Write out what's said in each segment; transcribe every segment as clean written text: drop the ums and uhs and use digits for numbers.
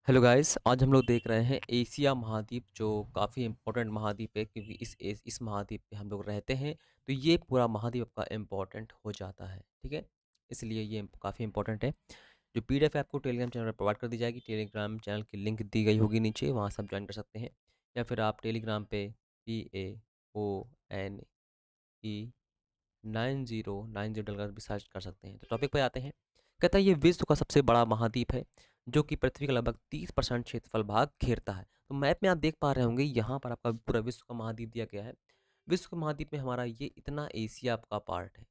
Hello guys, आज हम लोग देख रहे हैं एशिया महाद्वीप जो काफ़ी इम्पोर्टेंट महाद्वीप है क्योंकि इस महाद्वीप पे हम लोग रहते हैं। तो ये पूरा महाद्वीप आपका इम्पोर्टेंट हो जाता है, ठीक है। इसलिए ये काफ़ी इम्पोर्टेंट है। जो पीडीएफ है आपको टेलीग्राम चैनल पर प्रोवाइड कर दी जाएगी। टेलीग्राम चैनल की लिंक दी गई होगी नीचे, वहाँ सब ज्वाइन कर सकते हैं। या फिर आप टेलीग्राम पे PAONE9090 डलकर भी सर्च कर सकते हैं। तो टॉपिक पे आते हैं। कहता है ये विश्व का सबसे बड़ा महाद्वीप है जो कि पृथ्वी का लगभग 30% क्षेत्रफल भाग घेरता है। तो मैप में आप देख पा रहे होंगे, यहाँ पर आपका पूरा विश्व का महाद्वीप दिया गया है। विश्व के महाद्वीप में हमारा ये इतना एशिया का पार्ट है।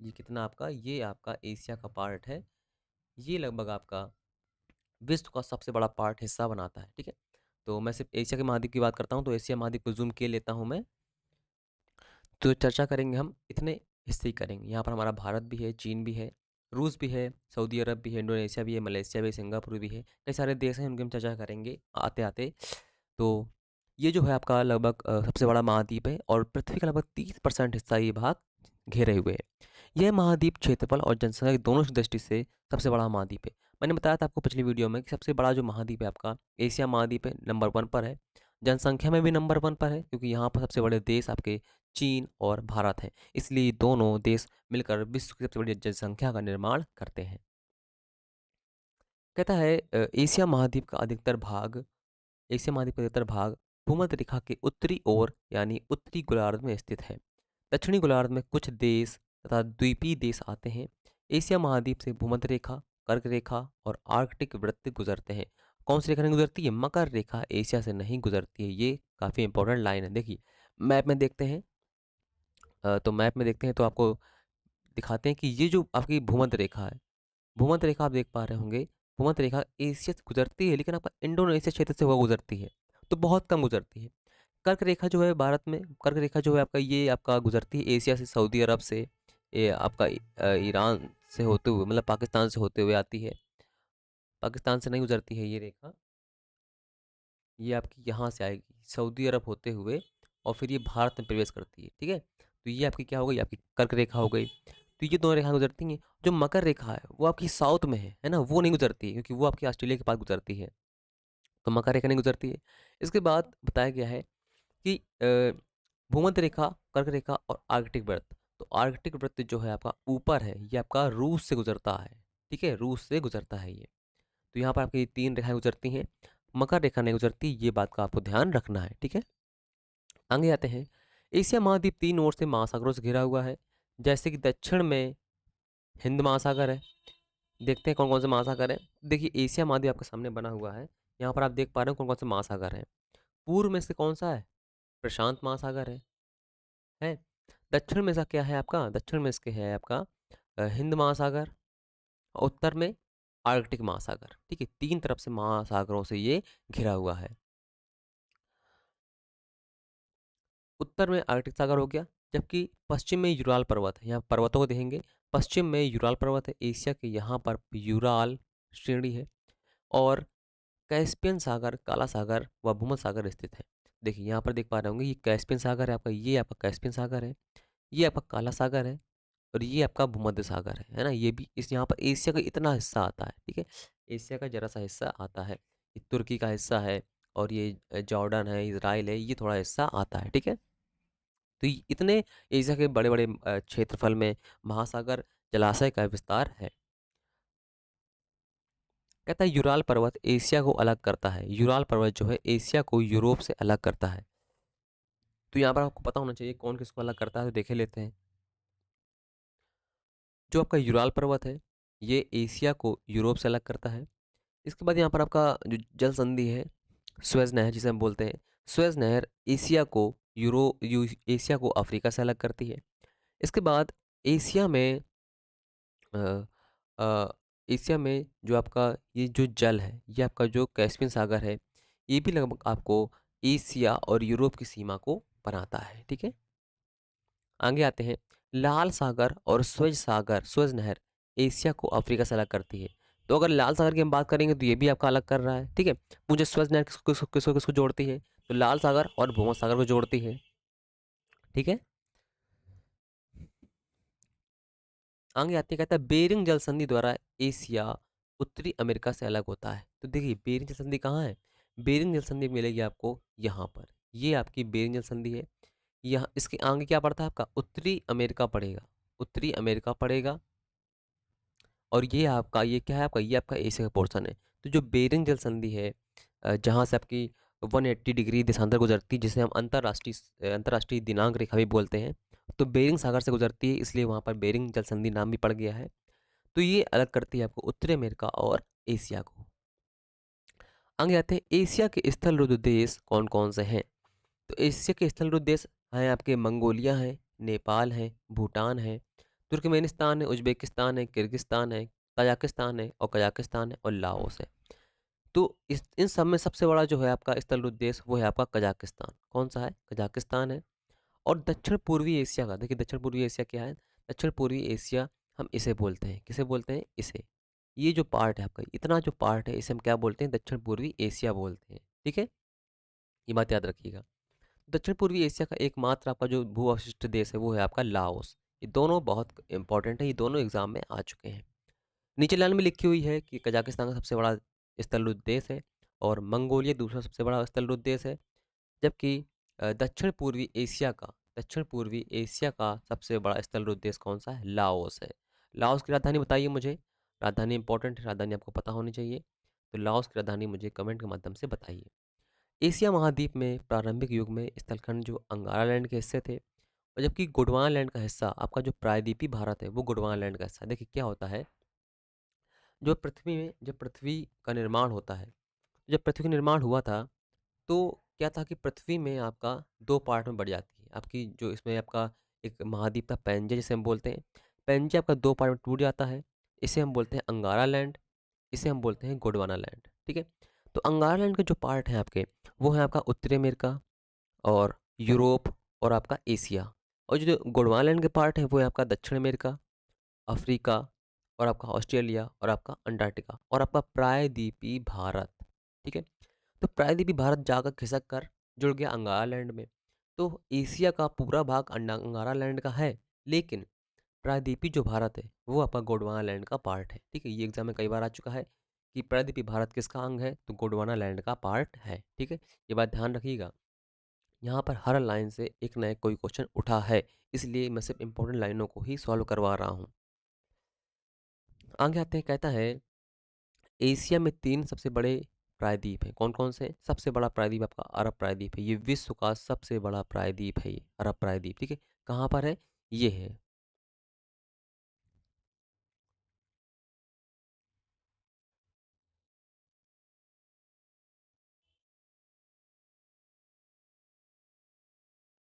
ये कितना आपका, ये आपका एशिया का पार्ट है। ये लगभग आपका विश्व का सबसे बड़ा पार्ट हिस्सा बनाता है, ठीक है। तो मैं सिर्फ एशिया के महाद्वीप की बात करता हूँ, तो एशिया महाद्वीप को जूम के लेता हूँ मैं। तो चर्चा करेंगे हम इतने हिस्से ही करेंगे। यहाँ पर हमारा भारत भी है, चीन भी है, रूस भी है, सऊदी अरब भी है, इंडोनेशिया भी है, मलेशिया भी है, सिंगापुर भी है, कई सारे देश हैं, उनकी हम चर्चा करेंगे आते आते। तो ये जो है आपका लगभग सबसे बड़ा महाद्वीप है और पृथ्वी का लगभग 30% हिस्सा ये भाग घेरे हुए है। यह महाद्वीप क्षेत्रफल और जनसंख्या की दोनों की दृष्टि से सबसे बड़ा महाद्वीप है। मैंने बताया था आपको पिछली वीडियो में कि सबसे बड़ा जो महाद्वीप है आपका एशिया महाद्वीप है, नंबर 1 पर है। जनसंख्या में भी नंबर 1 पर है क्योंकि यहाँ पर सबसे बड़े देश आपके चीन और भारत हैं। इसलिए दोनों देश मिलकर विश्व की सबसे बड़ी जनसंख्या का निर्माण करते हैं। कहता है एशिया महाद्वीप का अधिकतर भाग भूमध्य रेखा के उत्तरी ओर यानी उत्तरी गोलार्ध में स्थित है। दक्षिणी गोलार्ध में कुछ देश तथा द्वीपीय देश आते हैं। एशिया महाद्वीप से भूमध्य रेखा, कर्क रेखा और आर्कटिक वृत्त गुजरते हैं। कौन सी रेखा नहीं गुजरती है? मकर रेखा एशिया से नहीं गुजरती है। ये काफ़ी इंपॉर्टेंट लाइन है। देखिए मैप में देखते हैं। तो मैप में देखते हैं तो आपको दिखाते हैं कि ये जो आपकी भूमध्य रेखा है, भूमध्य रेखा आप देख पा रहे होंगे। भूमध्य रेखा एशिया से गुजरती है लेकिन आपका इंडोनेशिया क्षेत्र से वो गुजरती है, तो बहुत कम गुजरती है। कर्क रेखा जो है भारत में, कर्क रेखा जो है आपका, ये आपका गुजरती है एशिया से, सऊदी अरब से, ये आपका ईरान से होते हुए, मतलब पाकिस्तान से होते हुए आती है। पाकिस्तान से नहीं गुजरती है ये रेखा, ये आपकी यहाँ से आएगी सऊदी अरब होते हुए और फिर ये भारत में प्रवेश करती है, ठीक है। तो ये आपकी क्या हो गई? आपकी कर्क रेखा हो गई। तो ये दोनों रेखा गुजरती हैं। जो मकर रेखा है वो आपकी साउथ में है ना, वो नहीं गुजरती है क्योंकि वो आपकी ऑस्ट्रेलिया के पास गुजरती है। तो मकर रेखा नहीं गुजरती है। इसके बाद बताया गया है कि भूमध्य रेखा, कर्क रेखा और आर्कटिक वृत्त। तो आर्कटिक वृत्त जो है आपका ऊपर है, ये आपका रूस से गुजरता है, ठीक है, रूस से गुजरता है ये। तो यहाँ पर आपकी 3 रेखाएं गुजरती हैं, मकर रेखा नहीं गुजरती। ये बात का आपको ध्यान रखना है, ठीक है। आगे आते हैं। एशिया महाद्वीप 3 ओर से महासागरों से घिरा हुआ है। जैसे कि दक्षिण में हिंद महासागर है। देखते हैं कौन कौन से महासागर है। देखिए एशिया महाद्वीप आपके सामने बना हुआ है। यहाँ पर आप देख पा रहे हो कौन कौन से महासागर हैं। पूर्व में से कौन सा है? प्रशांत महासागर है। दक्षिण में से क्या है आपका? दक्षिण में इसके है आपका हिंद महासागर। और उत्तर में आर्कटिक महासागर, ठीक है। 3 तरफ से महासागरों से ये घिरा हुआ है। उत्तर में आर्कटिक सागर हो गया, जबकि पश्चिम में यूराल पर्वत है। यहाँ पर्वतों को देखेंगे, पश्चिम में यूराल पर्वत है। एशिया के यहाँ पर यूराल श्रेणी है और कैस्पियन सागर, काला सागर व भूमध्य सागर स्थित है। देखिए यहाँ पर देख पा रहे होंगे, ये कैस्पियन सागर है आपका, ये आपका कैस्पियन सागर है, ये आपका काला सागर है और ये आपका भूमध्य सागर है ना। ये भी इस यहाँ पर एशिया का इतना हिस्सा आता है, ठीक है। एशिया का जरा सा हिस्सा आता है, ये तुर्की का हिस्सा है और ये जॉर्डन है, इसराइल है, ये थोड़ा हिस्सा आता है, ठीक है। तो इतने एशिया के बड़े बड़े क्षेत्रफल में महासागर जलाशय का विस्तार है। कहता है यूराल पर्वत एशिया को अलग करता है। यूराल पर्वत जो है एशिया को यूरोप से अलग करता है। तो यहाँ पर आपको पता होना चाहिए कौन किसको अलग करता है, तो देखे लेते हैं। जो आपका यूराल पर्वत है ये एशिया को यूरोप से अलग करता है। इसके बाद यहाँ पर आपका जो जल संधि है, स्वेज नहर जिसे हम बोलते हैं, स्वेज नहर एशिया को अफ्रीका से अलग करती है। इसके बाद एशिया में अ, अ, एशिया में जो आपका ये जो जल है, ये आपका जो कैस्पियन सागर है, ये भी लगभग आपको एशिया और यूरोप की सीमा को बनाता है, ठीक है। आगे आते हैं। लाल सागर और स्वेज नहर एशिया को अफ्रीका से अलग करती है। तो अगर लाल सागर की हम बात करेंगे तो ये भी आपका अलग कर रहा है, ठीक है। मुझे स्वेज नहर किसको किसको किसको किसको जोड़ती है? तो लाल सागर और भूमध्य सागर को जोड़ती है, ठीक है। आगे आते कहता है बेरिंग जल संधि द्वारा एशिया उत्तरी अमेरिका से अलग होता है। तो देखिए बेरिंग जल संधि कहाँ है? बेरिंग जल संधि मिलेगी आपको यहाँ पर। ये आपकी बेरिंग जल संधि है। यहाँ इसके आगे क्या पड़ता है आपका? उत्तरी अमेरिका पड़ेगा। उत्तरी अमेरिका पड़ेगा और ये आपका ये क्या है आपका? ये आपका एशिया का पोर्शन है। तो जो बेरिंग जल संधि है जहाँ से आपकी 180 डिग्री देशांतर गुजरती है, जिसे हम अंतर्राष्ट्रीय दिनांक रेखा भी बोलते हैं। तो बेरिंग सागर से गुजरती है, इसलिए वहाँ पर बेरिंग जल संधि नाम भी पड़ गया है। तो ये अलग करती है आपको उत्तरी अमेरिका और एशिया को। आगे आते हैं एशिया के स्थल रुद्ध देश कौन कौन से हैं। तो एशिया के स्थल रुद्ध देश हैं आपके मंगोलिया है, नेपाल है, भूटान है, तुर्कमेनिस्तान है, उज्बेकिस्तान है, किर्गिस्तान है, ताजिकिस्तान है और कजाकिस्तान है और लाओस है। तो इस इन सब में सबसे बड़ा जो है आपका स्थल रुद्ध देश वो है आपका कजाकिस्तान। कौन सा है? कजाकिस्तान है। और दक्षिण पूर्वी एशिया का देखिए, दक्षिण पूर्वी एशिया क्या है? दक्षिण पूर्वी एशिया हम इसे बोलते हैं, किसे बोलते हैं? इसे। ये जो पार्ट है आपका, इतना जो पार्ट है, इसे हम क्या बोलते हैं? दक्षिण पूर्वी एशिया बोलते हैं। ठीक है, ये बात याद रखिएगा। दक्षिण पूर्वी एशिया का एकमात्र आपका जो भू अवशिष्ट देश है वो है आपका लाओस। ये दोनों बहुत इंपॉर्टेंट है, ये दोनों एग्जाम में आ चुके हैं। नीचे लाइन में लिखी हुई है कि कजाकिस्तान का सबसे बड़ा स्थलरुद्ध देश है और मंगोलिया दूसरा सबसे बड़ा स्थलरुद्ध देश है। जबकि दक्षिण पूर्वी एशिया का सबसे बड़ा स्थलरुद्ध देश कौन सा है? लाओस है। लाओस की राजधानी बताइए मुझे। राजधानी इंपॉर्टेंट है, राजधानी आपको पता होनी चाहिए। तो लाओस की राजधानी मुझे कमेंट के माध्यम से बताइए। एशिया महाद्वीप में प्रारंभिक युग में स्थलखंड जो अंगारा लैंड के हिस्से थे, और जबकि गोंडवाना लैंड का हिस्सा आपका जो प्रायद्वीपीय भारत है वो गोंडवाना लैंड का हिस्सा है। देखिए क्या होता है, जब पृथ्वी का निर्माण होता है, जब पृथ्वी का निर्माण हुआ था तो क्या था कि पृथ्वी में आपका दो पार्ट में बढ़ जाती है। आपकी जो इसमें आपका एक महाद्वीप था पैंजे जिसे हम बोलते हैं, पैंजे आपका दो पार्ट में टूट जाता है। इसे हम बोलते हैं अंगारा लैंड, इसे हम बोलते हैं गोंडवाना लैंड। ठीक है, तो अंगारा लैंड के जो पार्ट हैं आपके, वो है आपका उत्तरी अमेरिका और यूरोप और आपका एशिया। और जो गोंडवाना लैंड के पार्ट है वो है आपका दक्षिण अमेरिका, अफ्रीका और आपका ऑस्ट्रेलिया और आपका अंटार्कटिका और आपका प्रायद्वीपीय भारत। ठीक है, तो प्रायद्वीपीय भारत जाकर खिसक कर जुड़ गया अंगारा लैंड में। तो एशिया का पूरा भाग अंगारा लैंड का है, लेकिन प्रायद्वीपीय जो भारत है वो आपका गोंडवाना लैंड का पार्ट है। ठीक है, ये एग्जाम में कई बार आ चुका है कि प्रायद्वीपीय भारत किसका अंग है? तो गोंडवाना लैंड का पार्ट है। ठीक है, ये बात ध्यान रखिएगा। यहाँ पर हर लाइन से एक नया कोई क्वेश्चन उठा है, इसलिए मैं सिर्फ इंपॉर्टेंट लाइनों को ही सॉल्व करवा रहा हूँ। आगे आते हैं, कहता है एशिया में तीन सबसे बड़े प्रायद्वीप हैं। कौन कौन से? सबसे बड़ा प्रायद्वीप आपका अरब प्रायद्वीप है। ये विश्व का सबसे बड़ा प्रायद्वीप है, ये अरब प्रायद्वीप। ठीक है, कहाँ पर है? ये है।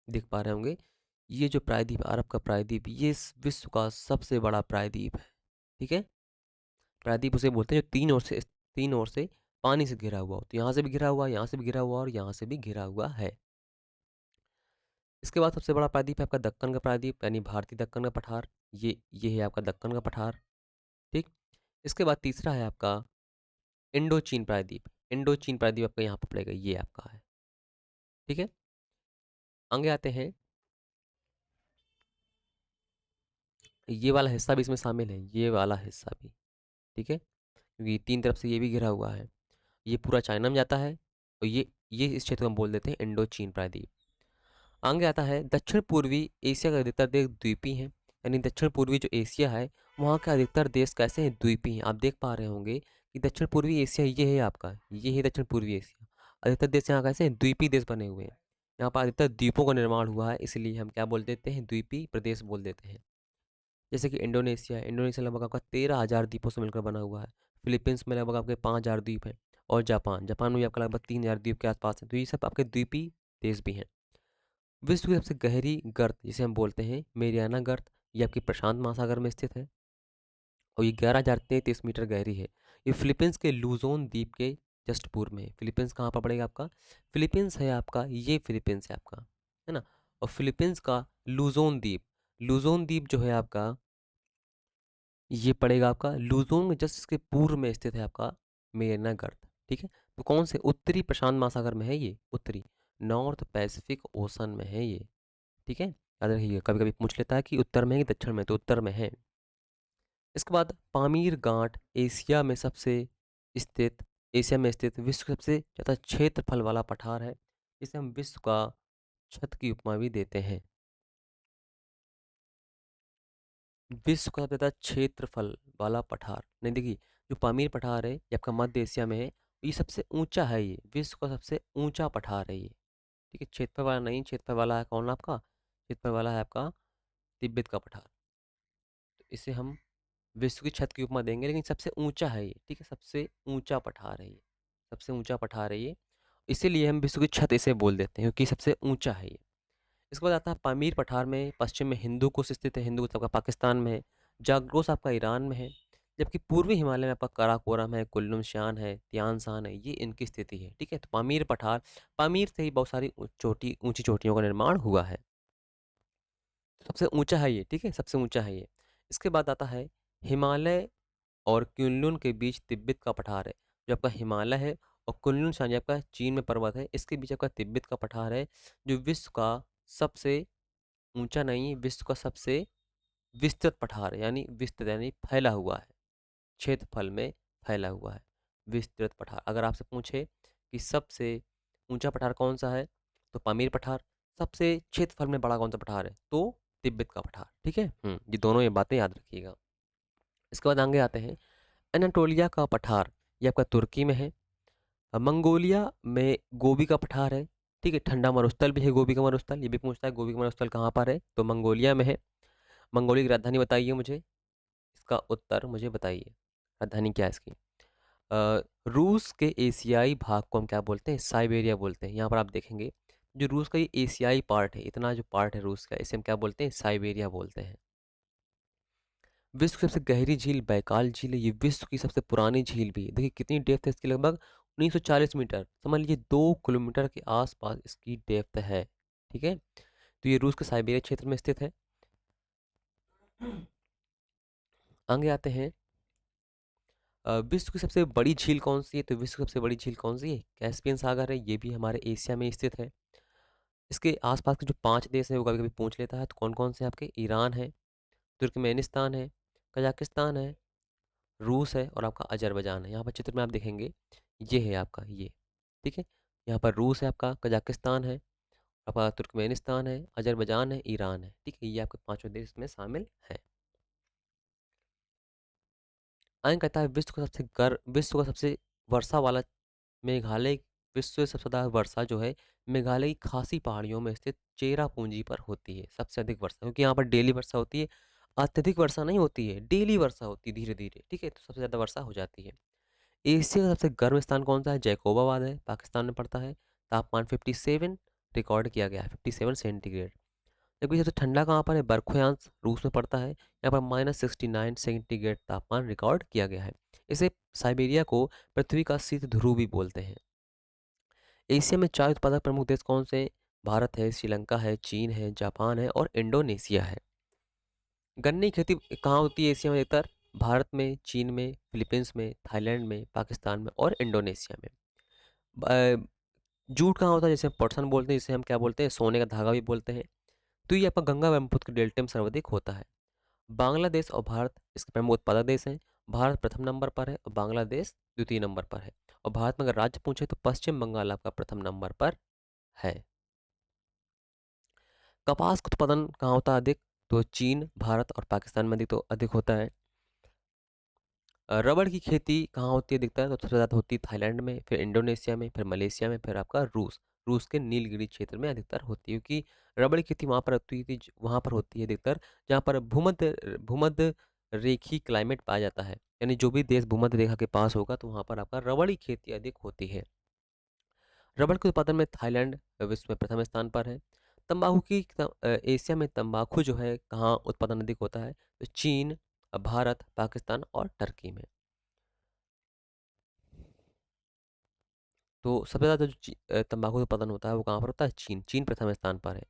देख पा रहे होंगे, ये जो प्रायद्वीप अरब का प्रायद्वीप, ये विश्व का सबसे बड़ा प्रायद्वीप है। ठीक है, प्रायद्वीप उसे बोलते हैं जो तीन ओर से पानी से घिरा हुआ हो। तो यहाँ से भी घिरा हुआ, यहाँ से भी घिरा हुआ और यहाँ से भी घिरा हुआ है। इसके बाद सबसे बड़ा प्रायद्वीप है आपका दक्कन का प्रायद्वीप, यानी भारतीय दक्कन का पठार। ये है आपका दक्कन का पठार। ठीक, इसके बाद तीसरा है आपका इंडो चीन प्रायद्वीप। इंडो चीन प्रायद्वीप आपका यहाँ पर पड़ेगा, ये आपका है। ठीक है, आगे आते हैं। ये वाला हिस्सा भी इसमें शामिल है, ये वाला हिस्सा भी। ठीक है, क्योंकि तीन तरफ से ये भी घिरा हुआ है। ये पूरा चाइना में जाता है और ये इस क्षेत्र को हम बोल देते हैं इंडो चीन प्रायद्वीप। आगे आता है दक्षिण पूर्वी एशिया के अधिकतर देश द्वीपी हैं। यानी दक्षिण पूर्वी जो एशिया है वहाँ के अधिकतर देश कैसे हैं? द्वीपी हैं। आप देख पा रहे होंगे कि दक्षिण पूर्वी एशिया ये है आपका, ये है दक्षिण पूर्वी एशिया। अधिकतर देश यहाँ कैसे हैं? द्वीपी देश बने हुए हैं। यहाँ पर अधिकतर द्वीपों का निर्माण हुआ है, इसलिए हम क्या बोल देते हैं? द्वीपी प्रदेश बोल देते हैं। जैसे कि इंडोनेशिया, इंडोनेशिया लगभग आपका 13,000 द्वीपों से मिलकर बना हुआ है। फिलीपींस में लगभग आपके 5,000 द्वीप हैं। और जापान, जापान में भी आपका लगभग 3,000 द्वीप के आसपास है। तो ये सब आपके द्वीपी देश भी हैं। विश्व की सबसे गहरी गर्त जिसे हम बोलते हैं मेरियाना गर्त, ये आपकी प्रशांत महासागर में स्थित है और ये 11,033 मीटर गहरी है। ये फिलीपींस के लूजोन द्वीप के जस्ट पूर्व में है। फिलीपींस कहाँ पर पड़ेगा आपका? फिलीपींस है आपका, ये फिलीपींस है आपका, है ना। और फिलीपींस का लूजोन द्वीप जो है आपका, ये पड़ेगा आपका लुजोंग जस्ट इसके पूर्व में स्थित है आपका मेरियाना गर्त। ठीक है, तो कौन से? उत्तरी प्रशांत महासागर में है ये, उत्तरी नॉर्थ पैसिफिक ओशन में है ये। ठीक है, याद रखिए, कभी कभी पूछ लेता है कि उत्तर में है कि दक्षिण में, तो उत्तर में है। इसके बाद पामीर गांठ स्थित एशिया में स्थित विश्व का सबसे ज़्यादा क्षेत्रफल वाला पठार है। इसे हम विश्व का छत की उपमा भी देते हैं। विश्व का सबसे ज़्यादा क्षेत्रफल वाला पठार नहीं, देखिए जो पामीर पठार है ये आपका मध्य एशिया में है। ये सबसे ऊंचा है, ये विश्व का सबसे ऊंचा पठार है ये। ठीक है, क्षेत्रफल वाला नहीं, क्षेत्रफल वाला है कौन आपका, क्षेत्रफल वाला है आपका तिब्बत का पठार। तो इसे हम विश्व की छत की उपमा देंगे, लेकिन सबसे ऊंचा है ये। ठीक है, सबसे ऊंचा पठार है ये, सबसे ऊंचा पठार है ये, इसीलिए हम विश्व की छत इसे बोल देते हैं क्योंकि सबसे ऊंचा है ये। इसके बाद आता है पामीर पठार में पश्चिम में हिंदू कुश स्थित है। हिंदू कुश आपका पाकिस्तान में है। जाग्रोस आपका ईरान में है। जबकि पूर्वी हिमालय में आपका काराकोरम है, कुल्लुम शान है, तियान शान है, ये इनकी स्थिति है। ठीक है, तो पामीर पठार, पामीर से ही बहुत सारी चोटी ऊंची चोटियों का निर्माण हुआ है। सबसे ऊंचा है ये। ठीक है, सबसे ऊंचा है ये। इसके बाद आता है हिमालय और कुनलुन के बीच तिब्बत का पठार है। जो आपका हिमालय है और कुनलुन शान आपका चीन में पर्वत है, इसके बीच आपका तिब्बत का पठार है, जो विश्व का सबसे ऊंचा नहीं, विश्व का सबसे विस्तृत पठार है। यानी विस्तृत यानी फैला हुआ है, क्षेत्रफल में फैला हुआ है, विस्तृत पठार। अगर आपसे पूछे कि सबसे ऊंचा पठार कौन सा है, तो पामीर पठार। सबसे क्षेत्रफल में बड़ा कौन सा पठार है, तो तिब्बत का पठार। ठीक है, ये दोनों ये बातें याद रखिएगा। इसके बाद आगे आते हैं एनाटोलिया का पठार। ये आपका तुर्की में है। मंगोलिया में गोबी का पठार है। ठीक है, ठंडा मरुस्थल भी है गोबी का मरुस्थल। ये भी पूछता है गोबी का मरुस्थल कहाँ पर है, तो मंगोलिया में है। मंगोलिया की राजधानी बताइए मुझे, इसका उत्तर मुझे बताइए, राजधानी क्या है इसकी। रूस के एशियाई भाग को हम क्या बोलते हैं, साइबेरिया बोलते हैं। यहाँ पर आप देखेंगे जो रूस का ये एशियाई पार्ट है, इतना जो पार्ट है रूस का, इसे हम क्या बोलते हैं, साइबेरिया बोलते हैं। विश्व की सबसे गहरी झील बैकाल झील है। ये विश्व की सबसे पुरानी झील भी है। देखिए कितनी डेप्थ है इसकी, लगभग 1940 मीटर, समझ लीजिए 2 किलोमीटर के आसपास इसकी डेप्थ है। ठीक है, तो ये रूस के साइबेरिया क्षेत्र में स्थित है। आगे आते हैं विश्व की सबसे बड़ी झील कौन सी है, तो विश्व की सबसे बड़ी झील कौन सी है, कैस्पियन सागर है। ये भी हमारे एशिया में स्थित है। इसके आसपास के जो 5 देश हैं वो कभी कभी पूछ लेता है, तो कौन कौन से आपके, ईरान है, तुर्कमेनिस्तान है, कजाकिस्तान है, रूस है और आपका अजरबैजान है। यहाँ पर चित्र में आप देखेंगे ये है आपका ये। ठीक है, यहाँ पर रूस है आपका, कजाकिस्तान है, आपका तुर्कमेनिस्तान है, अजरबैजान है, ईरान है। ठीक है, ये आपके 5 देश में शामिल हैं। आगे कहता है विश्व का सबसे वर्षा वाला मेघालय। विश्व से सबसे ज़्यादा वर्षा जो है मेघालय की खासी पहाड़ियों में स्थित चेरापूंजी पर होती है। सबसे अधिक वर्षा, क्योंकि यहाँ पर डेली वर्षा होती है, अत्यधिक वर्षा नहीं होती है, डेली वर्षा होती है धीरे धीरे। ठीक है, तो सबसे ज़्यादा वर्षा हो जाती है। एशिया का सबसे गर्म स्थान कौन सा है, जैकोबाबाद है, पाकिस्तान में पड़ता है। तापमान 57 रिकॉर्ड किया गया है, 57 सेंटीग्रेड। जबकि सबसे ठंडा कहाँ पर है, बर्खोयांश रूस में पड़ता है। यहाँ पर -69 सेंटीग्रेड तापमान रिकॉर्ड किया गया है। इसे साइबेरिया को पृथ्वी का शीत ध्रुव भी बोलते हैं। एशिया में चाय उत्पादक प्रमुख देश कौन से हैं? भारत है, श्रीलंका है, चीन है, जापान है और इंडोनेशिया है। गन्ने की खेती कहाँ होती है एशिया में अधिकतर? भारत में, चीन में, फिलीपींस में, थाईलैंड में, पाकिस्तान में और इंडोनेशिया में। जूट कहाँ होता है, जैसे पटसन बोलते हैं, जिसे हम क्या बोलते हैं, सोने का धागा भी बोलते हैं। तो ये आपका गंगा ब्रह्मपुत्र के डेल्टा में सर्वाधिक होता है। बांग्लादेश और भारत इसके प्रमुख उत्पादक देश हैं। भारत प्रथम नंबर पर है और बांग्लादेश द्वितीय नंबर पर है। और भारत में अगर राज्य पूछे तो पश्चिम बंगाल आपका प्रथम नंबर पर है। कपास का उत्पादन कहाँ होता है अधिक, तो चीन, भारत और पाकिस्तान में अधिक, तो अधिक होता है। रबड़ की खेती कहाँ होती है अधिकतर, तो सबसे ज़्यादा होती है थाईलैंड में, फिर इंडोनेशिया में, फिर मलेशिया में, फिर आपका रूस, रूस के नीलगिरी क्षेत्र में अधिकतर होती है। क्योंकि रबड़ की खेती वहाँ पर होती थी, वहाँ पर होती है अधिकतर जहाँ पर भूमध्य रेखी क्लाइमेट पाया जाता है। यानी जो भी देश भूमध्य रेखा के पास होगा तो वहाँ पर आपका रबड़ की खेती अधिक होती है। रबड़ के उत्पादन में थाईलैंड विश्व में प्रथम स्थान पर है। तंबाकू एशिया में तंबाकू जो है कहाँ उत्पादन अधिक होता है, तो चीन, भारत, पाकिस्तान और टर्की में। तो सबसे ज़्यादा जो तंबाकू का उत्पादन होता है वो कहाँ पर होता है, चीन, चीन प्रथम स्थान पर है।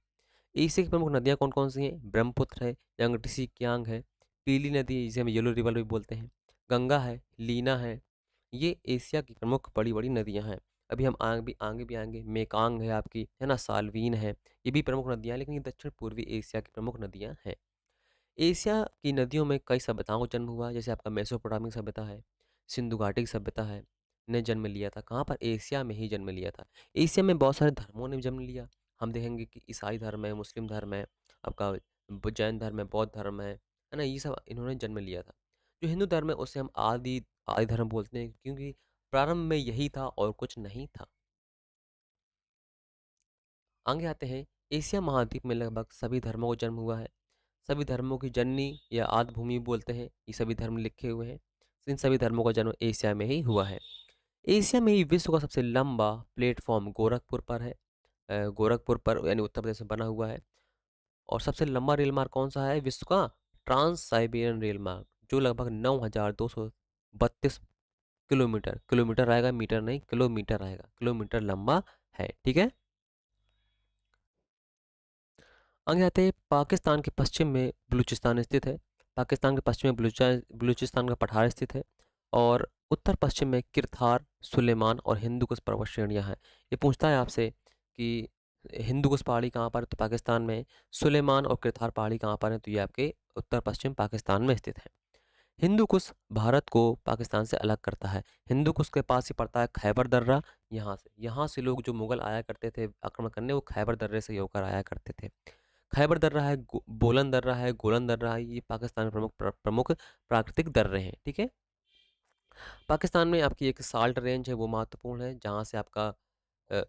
एशिया की प्रमुख नदियाँ कौन कौन सी हैं, ब्रह्मपुत्र है, यांगटीसी कियांग है, पीली नदी जिसे हम येलो रिवर भी बोलते हैं, गंगा है, लीना है। ये एशिया की प्रमुख बड़ी बड़ी नदियाँ हैं। अभी हम आगे भी आएंगे, मेकांग है आपकी, है ना, साल्वीन है, ये भी प्रमुख नदियाँ हैं, लेकिन ये दक्षिण पूर्वी एशिया की प्रमुख नदियाँ हैं। एशिया की नदियों में कई सभ्यताओं का जन्म हुआ, जैसे आपका मेसोपोटामिक सभ्यता है, सिंधु घाटी की सभ्यता है, ने जन्म लिया था। कहाँ पर? एशिया में ही जन्म लिया था। एशिया में बहुत सारे धर्मों ने भी जन्म लिया। हम देखेंगे कि ईसाई धर्म है, मुस्लिम धर्म है, आपका जैन धर्म है, बौद्ध धर्म है ना? ये सब इन्होंने जन्म लिया था। जो हिंदू धर्म है उसे हम आदि आदि धर्म बोलते हैं, क्योंकि प्रारंभ में यही था और कुछ नहीं था। आगे आते हैं, एशिया महाद्वीप में लगभग सभी धर्मों का जन्म हुआ है। सभी धर्मों की जननी या आदि भूमि बोलते हैं, ये सभी धर्म लिखे हुए हैं। इन सभी धर्मों का जन्म एशिया में ही हुआ है। एशिया में ही विश्व का सबसे लंबा प्लेटफॉर्म गोरखपुर पर है। गोरखपुर पर यानी उत्तर प्रदेश में बना हुआ है। और सबसे लंबा रेल मार्ग कौन सा है विश्व का? ट्रांस साइबेरियन रेल मार्ग, जो लगभग 9,232 किलोमीटर, किलोमीटर आएगा, मीटर नहीं, किलोमीटर आएगा, किलोमीटर लंबा है। ठीक है। आगे आते हैं, पाकिस्तान के पश्चिम में बलूचिस्तान स्थित है। पाकिस्तान के पश्चिम में बलूचिस्तान का पठार स्थित है। और उत्तर पश्चिम में किरथार, सुलेमान और हिंदू कुश पर्वत श्रेणियाँ हैं। ये पूछता है आपसे कि हिंदू कुश पहाड़ी कहाँ पर है, तो पाकिस्तान में है। सुलेमान और किरथार पहाड़ी कहाँ पर है, तो ये आपके उत्तर पश्चिम पाकिस्तान में स्थित है। हिंदू कुश भारत को पाकिस्तान से अलग करता है। हिंदू कुश के पास ही पड़ता है खैबर दर्रा। यहाँ से लोग जो मुगल आया करते थे आक्रमण करने, वो खैबर दर्रे से होकर आया करते थे। खैबर दर्रा है, बोलन दर्रा है, गोलन दर्रा है, ये पाकिस्तान में प्रमुख प्राकृतिक दर्रे हैं। ठीक है। पाकिस्तान में आपकी एक साल्ट रेंज है, वो महत्वपूर्ण है, जहाँ से आपका अ,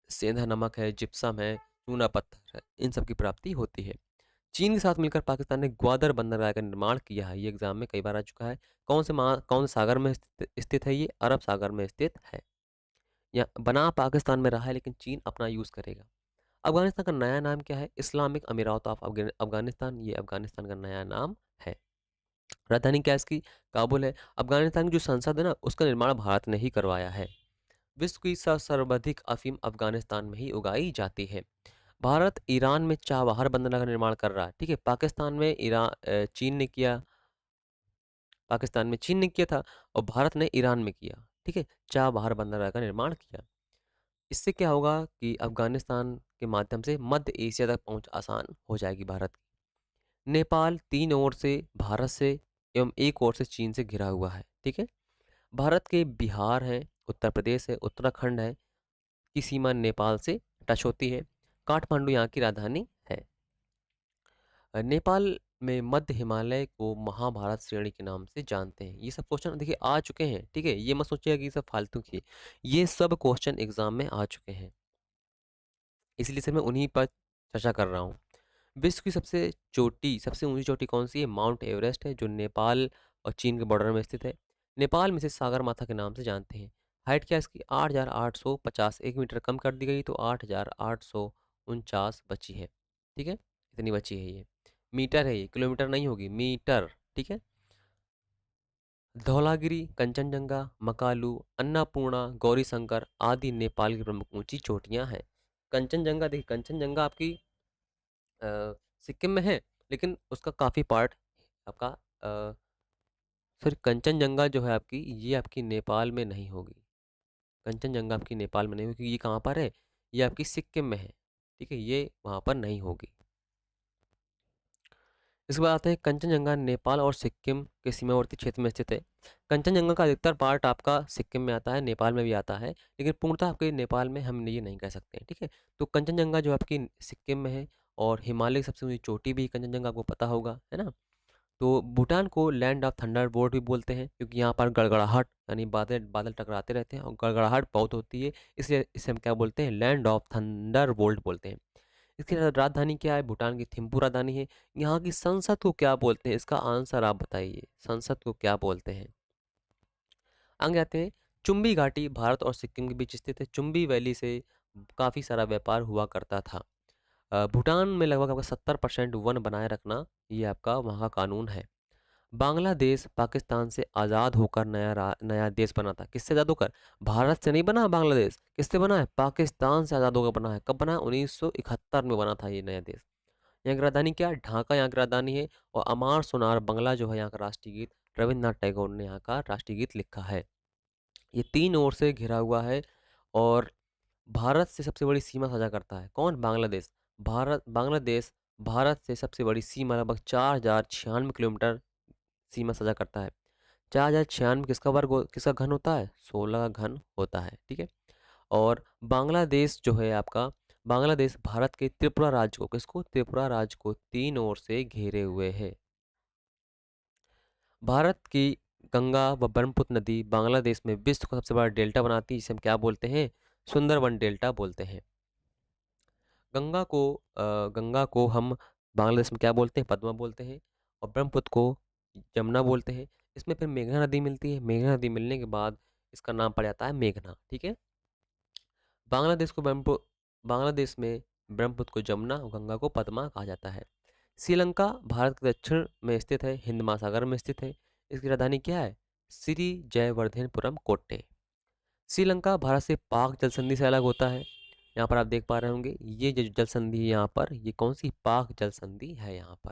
सेंधा नमक है, जिप्सम है, चूना पत्थर है, इन सब की प्राप्ति होती है। चीन के साथ मिलकर पाकिस्तान ने ग्वादर बंदरगाह का निर्माण किया है। ये एग्जाम में कई बार आ चुका है। कौन से सागर में स्थित है? ये अरब सागर में स्थित है। या बना पाकिस्तान में रहा है, लेकिन चीन अपना यूज करेगा। अफगानिस्तान का नया नाम क्या है? इस्लामिक अमीरात ऑफ अफगानिस्तान, ये अफगानिस्तान का नया नाम है। राजधानी क्या है इसकी? काबुल है। अफगानिस्तान की जो संसद है ना, उसका निर्माण भारत ने ही करवाया है। विश्व की सर्वाधिक अफीम अफगानिस्तान में ही उगाई जाती है। भारत ईरान में चाबहार बंदरगाह का निर्माण कर रहा है। ठीक है। पाकिस्तान में चीन ने किया था, और भारत ने ईरान में किया। ठीक है। चाबहार बंदरगाह का निर्माण किया। इससे क्या होगा कि अफगानिस्तान के माध्यम से मध्य एशिया तक पहुंच आसान हो जाएगी भारत की। नेपाल तीन ओर से भारत से एवं एक ओर से चीन से घिरा हुआ है। ठीक है। भारत के बिहार है, उत्तर प्रदेश है, उत्तराखंड है, की सीमा नेपाल से टच होती है। काठमांडू यहाँ की राजधानी है। नेपाल में मध्य हिमालय को महाभारत श्रेणी के नाम से जानते हैं। ये सब क्वेश्चन देखिए आ चुके हैं। ठीक है। ये मत सोचिएगा कि ये सब फालतू की है। ये सब क्वेश्चन एग्जाम में आ चुके हैं, इसलिए से मैं उन्हीं पर चर्चा कर रहा हूँ। विश्व की सबसे ऊंची चोटी कौन सी है? माउंट एवरेस्ट है, जो नेपाल और चीन के बॉर्डर में स्थित है। नेपाल में से सागर माथा के नाम से जानते हैं। हाइट क्या है इसकी? 8,850, 1 मीटर कम कर दी गई तो 8,849 बची है। ठीक है। इतनी बची है ये। मीटर है, ये किलोमीटर नहीं होगी, मीटर। ठीक है। धौलागिरी, कंचनजंगा, मकालू, अन्नपूर्णा, गौरीशंकर आदि नेपाल की प्रमुख ऊंची चोटियां हैं। कंचनजंगा, देखिए कंचनजंगा आपकी सिक्किम में है, लेकिन उसका काफ़ी पार्ट आपका फिर कंचनजंगा जो है आपकी, ये आपकी नेपाल में नहीं होगी। कंचनजंगा आपकी नेपाल में नहीं होगी, ये कहाँ पर है? ये आपकी सिक्किम में है। ठीक है। ये वहाँ पर नहीं होगी। इसके बाद आते हैं, कंचनजंगा नेपाल और सिक्किम के सीमावर्ती क्षेत्र में स्थित है। कंचनजंगा का अधिकतर पार्ट आपका सिक्किम में आता है, नेपाल में भी आता है, लेकिन पूर्णतः आपके नेपाल में हम ये नहीं कह सकते हैं। ठीक है। तो कंचनजंगा जो आपकी सिक्किम में है, और हिमालय की सबसे ऊंची चोटी भी कंचनजंगा, आपको पता होगा, है ना? तो भूटान को लैंड ऑफ थंडर बोल्ट भी बोलते हैं, क्योंकि यहाँ पर गड़गड़ाहट यानी बादल बादल टकराते रहते हैं और गड़गड़ाहट बहुत होती है, इसलिए इसे हम क्या बोलते हैं? लैंड ऑफ थंडर बोल्ट बोलते हैं। इसकी राजधानी क्या है? भूटान की थिम्पू राजधानी है। यहाँ की संसद को क्या बोलते हैं? इसका आंसर आप बताइए, संसद को क्या बोलते हैं? आगे आते हैं, चुंबी घाटी भारत और सिक्किम के बीच स्थित है। चुंबी वैली से काफ़ी सारा व्यापार हुआ करता था। भूटान में लगभग आपका 70% वन बनाए रखना, ये आपका वहाँ का कानून है। बांग्लादेश पाकिस्तान से आज़ाद होकर नया देश बना था। किससे आज़ाद होकर? भारत से नहीं बना बांग्लादेश, किससे बना है? पाकिस्तान से आज़ाद होकर बना है। कब बना है? 1971 में बना था ये नया देश। यहाँ की राजधानी क्या है? ढाका यहाँ की राजधानी है। और अमार सोनार बंगला जो है यहाँ का राष्ट्रीय गीत, रविन्द्रनाथ टैगोर ने यहाँ का राष्ट्रीय गीत लिखा है। ये तीन ओर से घिरा हुआ है, और भारत से सबसे बड़ी सीमा साझा करता है। कौन? बांग्लादेश। बांग्लादेश भारत से सबसे बड़ी सीमा लगभग 4096 किलोमीटर सीमा साझा करता है। 4096 किसका घन होता है? 16 का घन होता है, ठीक है। और बांग्लादेश जो है आपका, बांग्लादेश भारत के त्रिपुरा राज्य को, किसको? त्रिपुरा राज्य को 3 ओर से घेरे हुए है। भारत की गंगा व ब्रह्मपुत्र नदी बांग्लादेश में विश्व का सबसे बड़ा डेल्टा बनाती है, जिसे हम क्या बोलते हैं? सुंदरबन डेल्टा बोलते हैं। गंगा को हम बांग्लादेश में क्या बोलते हैं? पद्मा बोलते हैं। और ब्रह्मपुत्र को यमुना बोलते हैं। इसमें फिर मेघना नदी मिलती है। मेघना नदी मिलने के बाद इसका नाम पड़ जाता है मेघना, ठीक है। बांग्लादेश में ब्रह्मपुत्र को जमुना और गंगा को पद्मा कहा जाता है। श्रीलंका भारत के दक्षिण में स्थित है, हिंद महासागर में स्थित है। इसकी राजधानी क्या है? श्री जयवर्धनपुरम कोट्टे। श्रीलंका भारत से पाक जल संधि से अलग होता है। यहाँ पर आप देख पा रहे होंगे, ये जो जल संधि है यहाँ पर, ये कौन सी पाक जल संधि है यहाँ पर।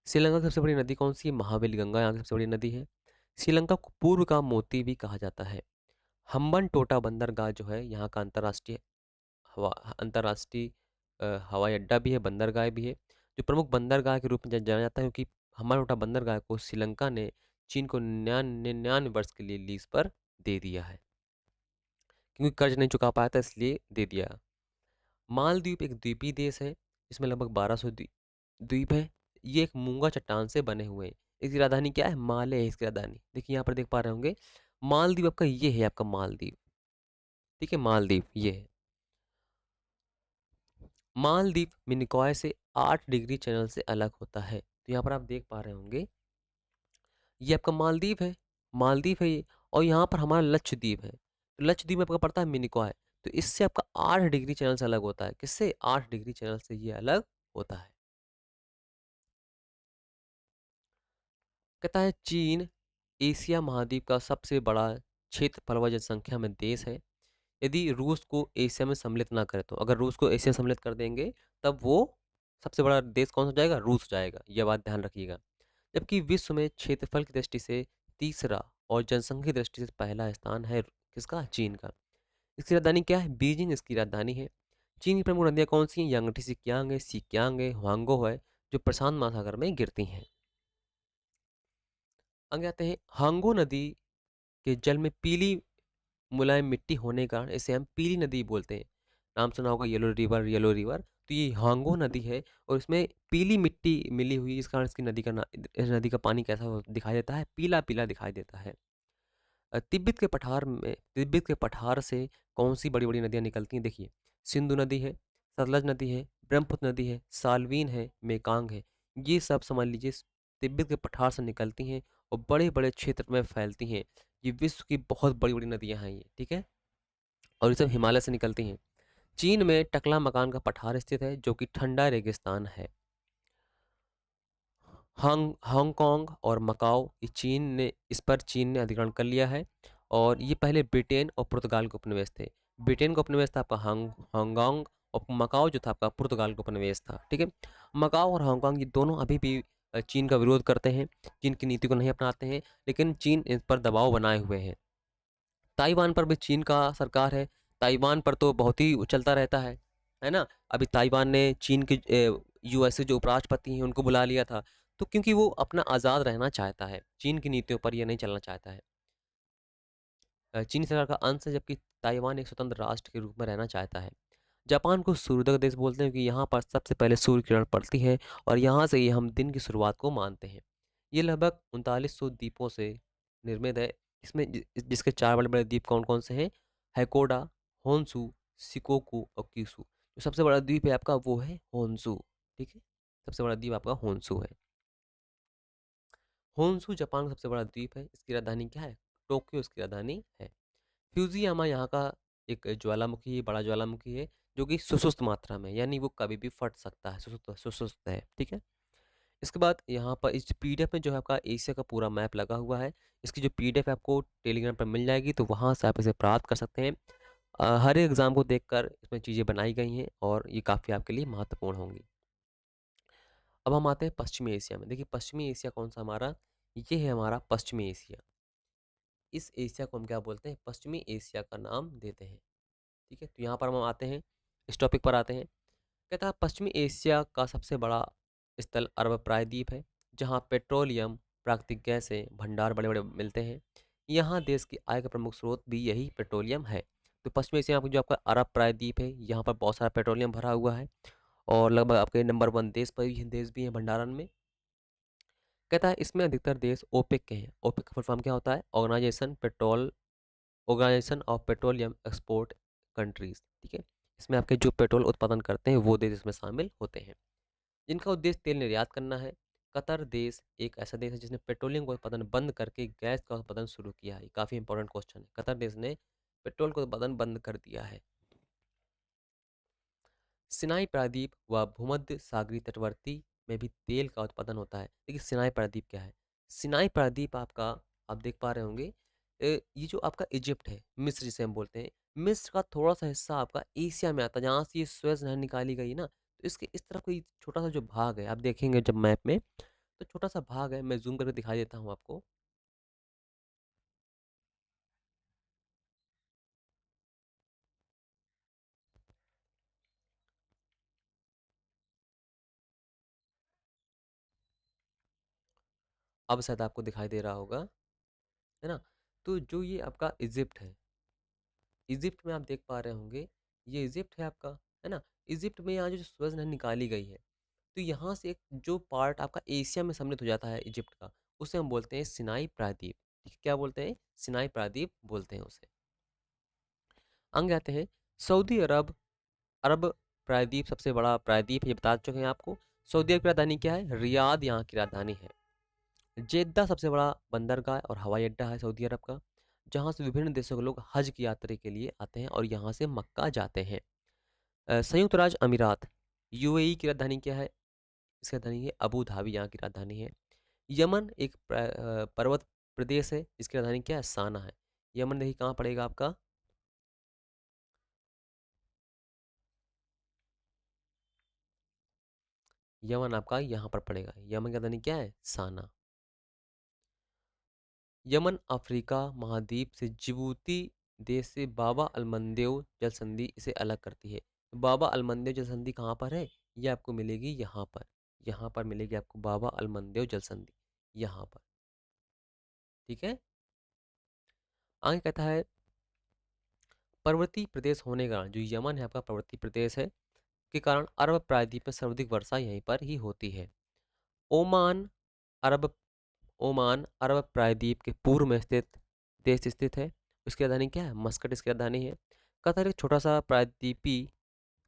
श्रीलंका की सबसे बड़ी नदी कौन सी है? महावेली गंगा यहाँ की सबसे बड़ी नदी है। श्रीलंका को पूर्व का मोती भी कहा जाता है। हम्बन टोटा बंदरगाह जो है यहाँ का अंतर्राष्ट्रीय हवाई अड्डा भी है, बंदरगाह भी है, जो प्रमुख बंदरगाह के रूप में जाना जाता है, क्योंकि हम्बन टोटा बंदरगाह को श्रीलंका ने चीन को 99 वर्ष के लिए लीज पर दे दिया है, क्योंकि कर्ज नहीं चुका पाया था, इसलिए दे दिया। मालदीव एक द्वीपीय देश है, इसमें लगभग 1200 द्वीप है। ये एक मूंगा चट्टान से बने हुए हैं। इसकी राजधानी क्या है? माले है इसकी राजधानी। देखिए यहाँ पर देख पा रहे होंगे, मालदीव आपका ये है, आपका मालदीव, ठीक है। मालदीव ये है। मालदीव मिनिकॉय से 8 डिग्री चैनल से अलग होता है। तो यहाँ पर आप देख पा रहे होंगे, ये आपका मालदीव है, मालदीव है ये। और यहाँ पर हमारा लक्षद्वीप है, तो लक्षद्वीप में आपका पड़ता है मिनिकॉय। तो इससे आपका 8 डिग्री चैनल से अलग होता है। किससे? 8 डिग्री चैनल से ये अलग होता है। कहता है चीन एशिया महाद्वीप का सबसे बड़ा क्षेत्रफल व जनसंख्या में देश है। यदि रूस को एशिया में सम्मिलित ना करे, तो अगर रूस को एशिया में सम्मिलित कर देंगे, तब वो सबसे बड़ा देश कौन सा हो जाएगा? रूस जाएगा। यह बात ध्यान रखिएगा। जबकि विश्व में क्षेत्रफल की दृष्टि से तीसरा और जनसंख्या की दृष्टि से पहला स्थान है किसका? चीन का। इसकी राजधानी क्या है? बीजिंग इसकी राजधानी है। चीन की प्रमुख नदियाँ कौन सी हैं? यांगटी सिकियांग है, सिकियांग है, हुआंगो है, जो प्रशांत महासागर में गिरती हैं। आगे आते हैं, हांगो नदी के जल में पीली मुलायम मिट्टी होने के कारण इसे हम पीली नदी बोलते हैं। नाम सुना होगा येलो रिवर, येलो रिवर। तो ये हांगो नदी है और इसमें पीली मिट्टी मिली हुई, इस कारण इसकी इस नदी का पानी कैसा दिखाई देता है? पीला पीला दिखाई देता है। तिब्बत के पठार से कौन सी बड़ी बड़ी नदियाँ निकलती हैं? देखिए, सिंधु नदी है, सतलज नदी है, ब्रह्मपुत्र नदी है, साल्वीन है, मेकांग है। ये सब समझ लीजिए तिब्बत के पठार से निकलती हैं और बड़े बड़े क्षेत्र में फैलती हैं। ये विश्व की बहुत बड़ी बड़ी नदियाँ हैं ये, ठीक है। और ये सब हिमालय से निकलती हैं। चीन में टकला मकान का पठार स्थित है, जो कि ठंडा रेगिस्तान है। हांगकांग और मकाओ, ये चीन ने अधिग्रहण कर लिया है। और ये पहले ब्रिटेन और पुर्तगाल के उपनिवेश थे। ब्रिटेन का उपनिवेश था आपका हांगकांग, और मकाओ जो था आपका पुर्तगाल का उपनिवेश था, ठीक है। मकाओ और हांगकांग ये दोनों अभी भी चीन का विरोध करते हैं, चीन की नीति को नहीं अपनाते हैं, लेकिन चीन इन पर दबाव बनाए हुए हैं। ताइवान पर भी चीन का सरकार है। ताइवान पर तो बहुत ही चलता रहता है ना। अभी ताइवान ने चीन के यूएसए जो उपराष्ट्रपति हैं उनको बुला लिया था, तो क्योंकि वो अपना आज़ाद रहना चाहता है, चीन की नीतियों पर ये नहीं चलना चाहता है। चीनी सरकार का अंश है, जबकि ताइवान एक स्वतंत्र राष्ट्र के रूप में रहना चाहता है। जापान को सूर्योदय का देश बोलते हैं, क्योंकि यहाँ पर सबसे पहले सूर्य किरण पड़ती है और यहाँ से ही हम दिन की शुरुआत को मानते हैं। ये लगभग 3900 द्वीपों से निर्मित है। इसमें जिसके 4 बड़े बड़े द्वीप कौन कौन से हैं? हैकोडा, होन्सू, सिकोकू और क्यूशू। जो सबसे बड़ा द्वीप है आपका वो है होन्सू, ठीक है। सबसे बड़ा द्वीप आपका होन्सू है। होन्सू जापान का सबसे बड़ा द्वीप है। इसकी राजधानी क्या है? टोक्यो इसकी राजधानी है। फ्यूजियामा यहाँ का एक ज्वालामुखी, बड़ा ज्वालामुखी है, जो कि सुसुप्त मात्रा में, यानी वो कभी भी फट सकता है, सुसुप्त सुसुप्त है, ठीक है। इसके बाद यहाँ पर इस पीडीएफ में जो है आपका एशिया का पूरा मैप लगा हुआ है। इसकी जो पीडीएफ है आपको टेलीग्राम पर मिल जाएगी, तो वहाँ से आप इसे प्राप्त कर सकते हैं। हर एक एग्ज़ाम को देखकर इसमें चीज़ें बनाई गई हैं और ये काफ़ी आपके लिए महत्वपूर्ण होंगी। अब हम आते हैं पश्चिमी एशिया में। देखिए, पश्चिमी एशिया कौन सा हमारा? ये है हमारा पश्चिमी एशिया। इस एशिया को हम क्या बोलते हैं? पश्चिमी एशिया का नाम देते हैं, ठीक है। तो यहाँ पर हम आते हैं, इस टॉपिक पर आते हैं। कहता है पश्चिमी एशिया का सबसे बड़ा स्थल अरब प्रायद्वीप है, जहाँ पेट्रोलियम, प्राकृतिक गैसें, भंडार बड़े-बड़े मिलते हैं। यहाँ देश की आय का प्रमुख स्रोत भी यही पेट्रोलियम है। तो पश्चिमी एशिया में जो आपका अरब प्रायद्वीप है, यहाँ पर बहुत सारा पेट्रोलियम भरा हुआ है और लगभग आपके नंबर 1 देश भी हैं भंडारण में। कहता है इसमें अधिकतर देश ओपेक के हैं। ओपेक का फुल फॉर्म क्या होता है? Organization of petroleum export countries. ठीक है, इसमें आपके जो पेट्रोल उत्पादन करते हैं वो देश इसमें शामिल होते हैं, जिनका उद्देश्य तेल निर्यात करना है। कतर देश एक ऐसा देश है जिसने पेट्रोलियम का उत्पादन बंद करके गैस का उत्पादन शुरू किया है। काफ़ी इंपॉर्टेंट क्वेश्चन है। कतर देश ने पेट्रोल का उत्पादन बंद कर दिया है। सिनाई प्रायद्वीप व भूमध्य सागरीय तटवर्ती में भी तेल का उत्पादन होता है। देखिए सिनाई प्रायद्वीप क्या है? सिनाई प्रायद्वीप आपका, आप देख पा रहे होंगे, ये जो आपका इजिप्ट है, मिस्र जिसे हम बोलते हैं, मिस्र का थोड़ा सा हिस्सा आपका एशिया में आता है, जहाँ से ये सुएज नहर निकाली गई ना, तो इसके इस तरफ कोई छोटा सा जो भाग है आप देखेंगे जब मैप में, तो छोटा सा भाग है, मैं जूम करके दिखाई देता हूँ आपको। अब शायद आपको दिखाई दे रहा होगा, है ना? तो जो ये आपका इजिप्ट है, इजिप्ट में आप देख पा रहे होंगे, ये इजिप्ट है आपका, है ना? इजिप्ट में यहाँ जो सुएज नहर निकाली गई है, तो यहाँ से एक जो पार्ट आपका एशिया में सम्मिलित हो जाता है इजिप्ट का, उसे हम बोलते हैं सिनाई प्रायद्वीप। ठीक है, क्या बोलते हैं? सिनाई प्रायद्वीप बोलते हैं उसे। आगे आते हैं, सऊदी अरब, अरब प्रायद्वीप सबसे बड़ा प्रायद्वीप है, ये बता चुके हैं आपको। सऊदी अरब की राजधानी क्या है? रियाद यहाँ की राजधानी है। जेद्दा सबसे बड़ा बंदरगाह और हवाई अड्डा है सऊदी अरब का, जहाँ से विभिन्न देशों के लोग हज की यात्रा के लिए आते हैं और यहाँ से मक्का जाते हैं। संयुक्त राज्य अमीरात, यूएई की राजधानी क्या है? इसकी राजधानी है अबू धाबी, यहाँ की राजधानी है। यमन एक पर्वत प्रदेश है जिसकी राजधानी क्या है? साना है। यमन देखिए कहाँ पड़ेगा आपका? यमन आपका यहाँ पर पड़ेगा। यमन की राजधानी क्या है? साना। यमन अफ्रीका महाद्वीप से जिबूती देश से बाबा अलमंदेव जल संधि इसे अलग करती है। बाबा अलमंदेव जल संधि कहाँ पर है? ये आपको मिलेगी यहाँ पर। यहाँ पर मिलेगी आपको बाबा अलमंदेव जल संधि, यहाँ पर। ठीक है, आगे कहता है पर्वतीय प्रदेश होने के कारण, जो यमन है आपका पर्वतीय प्रदेश है, के कारण अरब प्रायद्वीप में सर्वाधिक वर्षा यहीं पर ही होती है। ओमान, अरब ओमान अरब प्रायद्वीप के पूर्व में स्थित देश स्थित है। उसकी राजधानी क्या है? मस्कट इसकी राजधानी है। कतर एक छोटा सा प्रायद्वीपी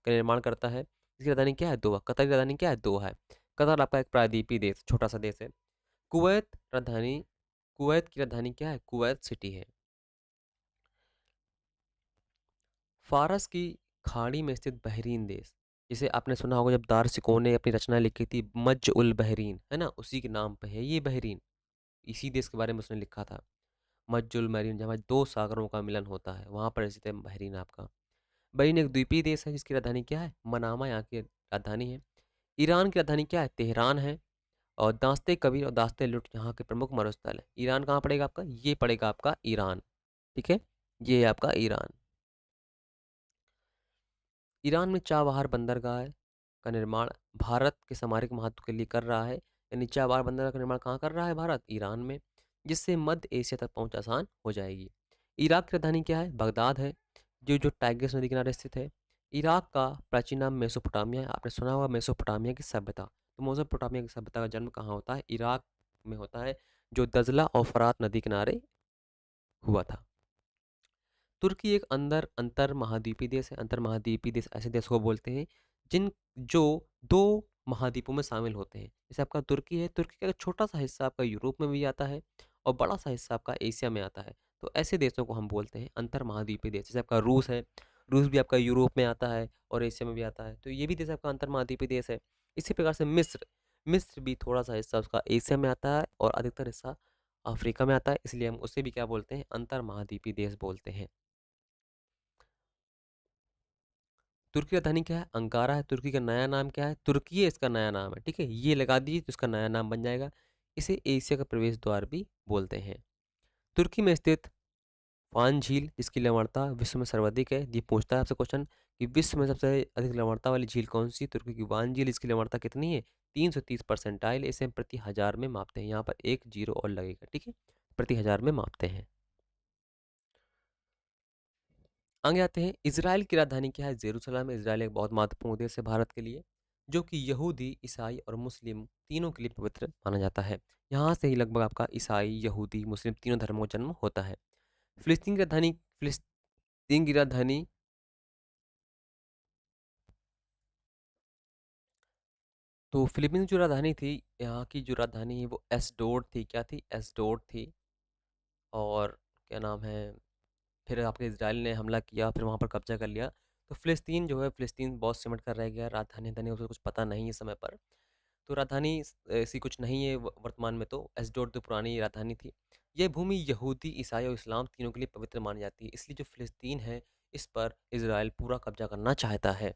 का निर्माण करता है। इसकी राजधानी क्या है? दोहा। कतर की राजधानी क्या है? दोहा है। कतर आपका एक प्रायद्वीपी देश, छोटा सा देश है। कुवैत राजधानी, कुवैत की राजधानी क्या है? कुवैत सिटी है। फारस की खाड़ी में स्थित बहरीन देश, जिसे आपने सुना होगा जब दारसिको ने अपनी रचना लिखी थी मज उल बहरीन, है ना, उसी के नाम पे है ये बहरीन। इसी देश के बारे में उसने लिखा था, मज्जुल मैरीन, जहाँ दो सागरों का मिलन होता है, वहाँ पर स्थित है बहरीन आपका। बहरीन एक द्वीपीय देश है जिसकी राजधानी क्या है? मनामा यहाँ की राजधानी है। ईरान की राजधानी क्या है? तेहरान है। और दास्ते कबीर और दास्ते लुट यहाँ के प्रमुख मरुस्थल है। ईरान कहाँ पड़ेगा आपका? ये पड़ेगा आपका ईरान। ठीक है, ये है आपका ईरान। ईरान में चाबहार बंदरगाह का निर्माण भारत के सामरिक महत्व के लिए कर रहा है। यानी चाबहार बंदरगाह का निर्माण कहाँ कर रहा है? भारत, ईरान में, जिससे मध्य एशिया तक पहुंच आसान हो जाएगी। इराक की राजधानी क्या है? बगदाद है, जो जो टाइग्रिस नदी किनारे स्थित है। इराक का प्राचीन नाम मेसोपोटामिया है। आपने सुना होगा मेसोपोटामिया की सभ्यता। तो मेसोपोटामिया की सभ्यता का जन्म कहाँ होता है? इराक में होता है, जो दजला और फरात नदी किनारे हुआ था। तुर्की एक अंतर महाद्वीपीय देश है। अंतर महाद्वीपीय देश ऐसे देश को बोलते हैं जिन जो दो महाद्वीपों में शामिल होते हैं। जैसे आपका तुर्की है, तुर्की का एक छोटा सा हिस्सा आपका यूरोप में भी आता है और बड़ा सा हिस्सा आपका एशिया में आता है। तो ऐसे देशों को हम बोलते हैं अंतर महाद्वीपीय देश। जैसे आपका रूस है, रूस भी आपका यूरोप में आता है और एशिया में भी आता है, तो ये भी देश आपका अंतर महाद्वीपीय देश है। इसी प्रकार से मिस्र, मिस्र भी थोड़ा सा हिस्सा उसका एशिया में आता है और अधिकतर हिस्सा अफ्रीका में आता है, इसलिए हम उसे भी क्या बोलते हैं? अंतर महाद्वीपीय देश बोलते हैं। तुर्की राजधानी क्या है? अंकारा है। तुर्की का नया नाम क्या है? तुर्की इसका नया नाम है। ठीक है, ये लगा दीजिए तो इसका नया नाम बन जाएगा। इसे एशिया का प्रवेश द्वार भी बोलते हैं। तुर्की में स्थित फान झील जिसकी लवणता विश्व में सर्वाधिक है, ये पूछता है आपसे क्वेश्चन कि विश्व में सबसे अधिक लवणता वाली झील कौन सी, तो क्योंकि वान झील इसकी लवणता कितनी है, 330 परसेंटाइल। इसे हम प्रति हजार में मापते हैं, यहाँ पर एक जीरो और लगेगा, ठीक है, प्रति हजार में मापते हैं। आगे आते हैं, इसराइल की राजधानी क्या है, जेरूसलम। इसराइल एक बहुत महत्वपूर्ण देश है भारत के लिए, जो कि यहूदी, ईसाई और मुस्लिम तीनों के लिए पवित्र माना जाता है। यहाँ से ही लगभग आपका ईसाई, यहूदी, मुस्लिम तीनों धर्मों का जन्म होता है। फिलिस्तीन की राजधानी तो फिलीपींस जो राजधानी थी, यहाँ की जो राजधानी है वो एसडोड थी। क्या थी, एसडोड थी। और क्या नाम है, फिर आपके इसराइल ने हमला किया, फिर वहाँ पर कब्जा कर लिया। तो फिलिस्तीन जो है, फिलिस्तीन बहुत सिमट कर रह गया। राजधानी उसे कुछ पता नहीं है समय पर, तो राजधानी ऐसी कुछ नहीं है वर्तमान में। तो एसडोड तो पुरानी राजधानी थी। यह भूमि यहूदी, ईसाई और इस्लाम तीनों के लिए पवित्र मानी जाती है, इसलिए जो फिलिस्तीन है इस पर इसराइल पूरा कब्जा करना चाहता है।